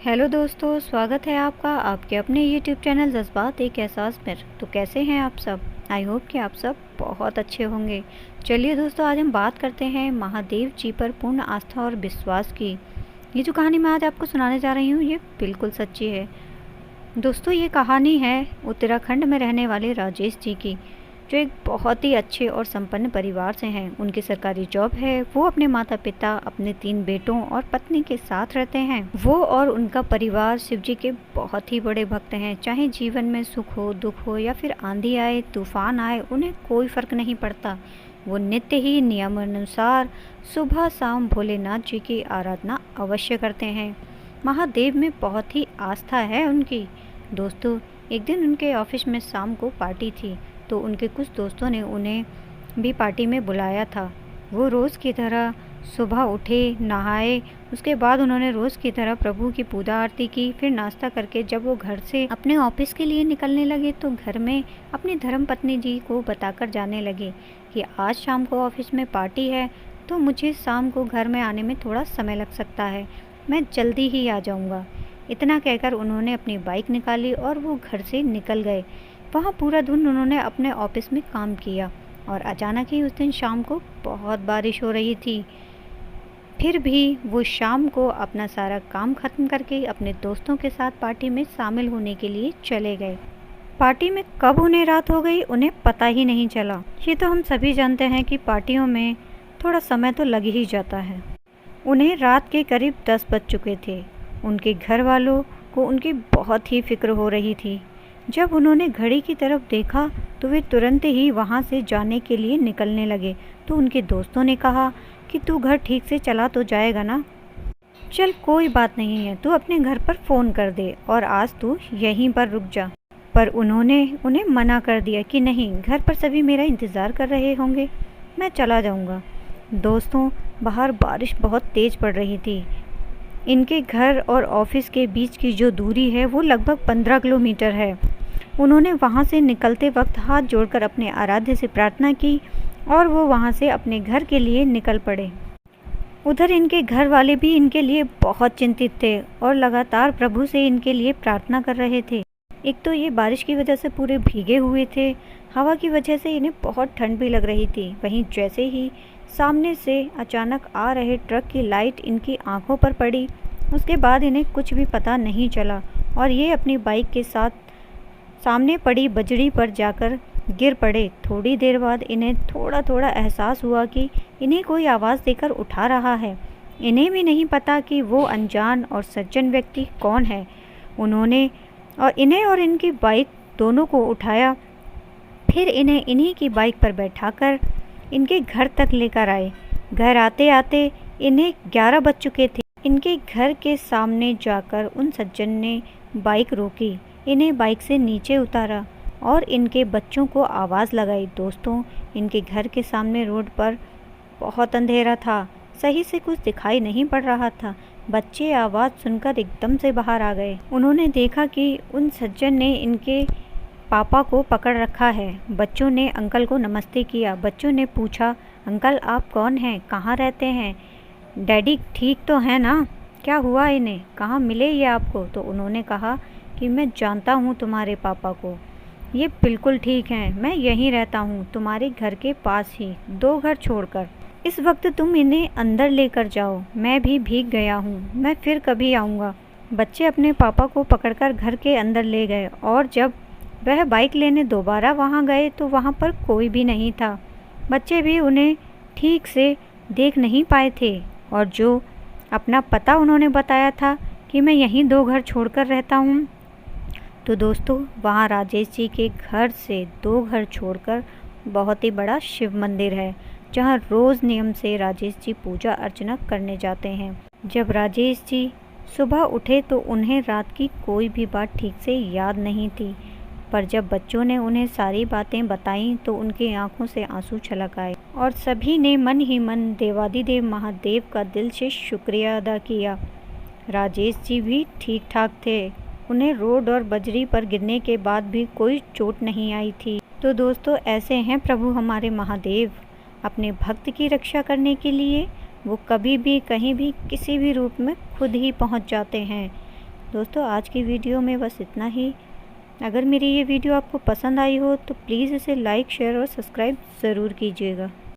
Hello दोस्तों, स्वागत है आपका आपके अपने यूट्यूब चैनल जज्बात एक एहसास में। तो कैसे हैं आप सब? आई होप कि आप सब बहुत अच्छे होंगे। चलिए दोस्तों, आज हम बात करते हैं महादेव जी पर पूर्ण आस्था और विश्वास की। ये जो कहानी मैं आज आपको सुनाने जा रही हूँ ये बिल्कुल सच्ची है। दोस्तों, ये कहानी है उत्तराखंड में रहने वाले राजेश जी की, जो एक बहुत ही अच्छे और संपन्न परिवार से हैं। उनकी सरकारी जॉब है। वो अपने माता पिता, अपने 3 बेटों और पत्नी के साथ रहते हैं। वो और उनका परिवार शिव जी के बहुत ही बड़े भक्त हैं। चाहे जीवन में सुख हो, दुख हो या फिर आंधी आए, तूफान आए, उन्हें कोई फर्क नहीं पड़ता। वो नित्य ही नियमानुसार सुबह शाम भोलेनाथ जी की आराधना अवश्य करते हैं। महादेव में बहुत ही आस्था है उनकी। दोस्तों, एक दिन उनके ऑफिस में शाम को पार्टी थी, तो उनके कुछ दोस्तों ने उन्हें भी पार्टी में बुलाया था। वो रोज़ की तरह सुबह उठे, नहाए, उसके बाद उन्होंने रोज़ की तरह प्रभु की पूजा आरती की। फिर नाश्ता करके जब वो घर से अपने ऑफिस के लिए निकलने लगे तो घर में अपनी धर्मपत्नी जी को बताकर जाने लगे कि आज शाम को ऑफिस में पार्टी है, तो मुझे शाम को घर में आने में थोड़ा समय लग सकता है, मैं जल्दी ही आ जाऊँगा। इतना कहकर उन्होंने अपनी बाइक निकाली और वो घर से निकल गए। वहाँ पूरा दिन उन्होंने अपने ऑफिस में काम किया और अचानक ही उस दिन शाम को बहुत बारिश हो रही थी। फिर भी वो शाम को अपना सारा काम ख़त्म करके अपने दोस्तों के साथ पार्टी में शामिल होने के लिए चले गए। पार्टी में कब उन्हें रात हो गई उन्हें पता ही नहीं चला। ये तो हम सभी जानते हैं कि पार्टियों में थोड़ा समय तो लग ही जाता है। उन्हें रात के करीब 10 बज चुके थे। उनके घर वालों को उनकी बहुत ही फिक्र हो रही थी। जब उन्होंने घड़ी की तरफ देखा तो वे तुरंत ही वहाँ से जाने के लिए निकलने लगे। तो उनके दोस्तों ने कहा कि तू घर ठीक से चला तो जाएगा ना? चल कोई बात नहीं है, तू अपने घर पर फ़ोन कर दे और आज तू यहीं पर रुक जा। पर उन्होंने उन्हें मना कर दिया कि नहीं, घर पर सभी मेरा इंतज़ार कर रहे होंगे, मैं चला जाऊँगा। दोस्तों, बाहर बारिश बहुत तेज़ पड़ रही थी। इनके घर और ऑफिस के बीच की जो दूरी है वो लगभग 15 किलोमीटर है। उन्होंने वहाँ से निकलते वक्त हाथ जोड़कर अपने आराध्य से प्रार्थना की और वो वहाँ से अपने घर के लिए निकल पड़े। उधर इनके घर वाले भी इनके लिए बहुत चिंतित थे और लगातार प्रभु से इनके लिए प्रार्थना कर रहे थे। एक तो ये बारिश की वजह से पूरे भीगे हुए थे, हवा की वजह से इन्हें बहुत ठंड भी लग रही थी। वहीं जैसे ही सामने से अचानक आ रहे ट्रक की लाइट इनकी आंखों पर पड़ी, उसके बाद इन्हें कुछ भी पता नहीं चला और ये अपनी बाइक के साथ सामने पड़ी बजड़ी पर जाकर गिर पड़े। थोड़ी देर बाद इन्हें थोड़ा थोड़ा एहसास हुआ कि इन्हें कोई आवाज़ देकर उठा रहा है। इन्हें भी नहीं पता कि वो अनजान और सज्जन व्यक्ति कौन है। उन्होंने इन्हें और इनकी बाइक दोनों को उठाया। फिर इन्हें इन्हीं की बाइक पर बैठाकर इनके घर तक लेकर आए। घर आते आते इन्हें 11 बज चुके थे। इनके घर के सामने जाकर उन सज्जन ने बाइक रोकी, इन्हें बाइक से नीचे उतारा और इनके बच्चों को आवाज़ लगाई। दोस्तों, इनके घर के सामने रोड पर बहुत अंधेरा था, सही से कुछ दिखाई नहीं पड़ रहा था। बच्चे आवाज़ सुनकर एकदम से बाहर आ गए। उन्होंने देखा कि उन सज्जन ने इनके पापा को पकड़ रखा है। बच्चों ने अंकल को नमस्ते किया। बच्चों ने पूछा, अंकल आप कौन हैं, कहाँ रहते हैं, डैडी ठीक तो है ना, क्या हुआ इन्हें, कहाँ मिले ये आपको? तो उन्होंने कहा कि मैं जानता हूँ तुम्हारे पापा को, ये बिल्कुल ठीक हैं, मैं यहीं रहता हूँ तुम्हारे घर के पास ही, 2 घर छोड़कर। इस वक्त तुम इन्हें अंदर लेकर जाओ, मैं भी भीग गया हूँ, मैं फिर कभी आऊँगा। बच्चे अपने पापा को पकड़कर घर के अंदर ले गए और जब वह बाइक लेने दोबारा वहाँ गए तो वहाँ पर कोई भी नहीं था। बच्चे भी उन्हें ठीक से देख नहीं पाए थे और जो अपना पता उन्होंने बताया था कि मैं यहीं 2 घर छोड़कर रहता हूँ। तो दोस्तों, वहाँ राजेश जी के घर से 2 घर छोड़कर बहुत ही बड़ा शिव मंदिर है, जहाँ रोज़ नियम से राजेश जी पूजा अर्चना करने जाते हैं। जब राजेश जी सुबह उठे तो उन्हें रात की कोई भी बात ठीक से याद नहीं थी, पर जब बच्चों ने उन्हें सारी बातें बताईं तो उनकी आंखों से आंसू छलक आए और सभी ने मन ही मन देवादिदेव महादेव का दिल से शुक्रिया अदा किया। राजेश जी भी ठीक ठाक थे। उन्हें रोड और बजरी पर गिरने के बाद भी कोई चोट नहीं आई थी। तो दोस्तों, ऐसे हैं प्रभु हमारे महादेव। अपने भक्त की रक्षा करने के लिए वो कभी भी कहीं भी किसी भी रूप में खुद ही पहुंच जाते हैं। दोस्तों आज की वीडियो में बस इतना ही। अगर मेरी ये वीडियो आपको पसंद आई हो तो प्लीज़ इसे लाइक, शेयर और सब्सक्राइब ज़रूर कीजिएगा।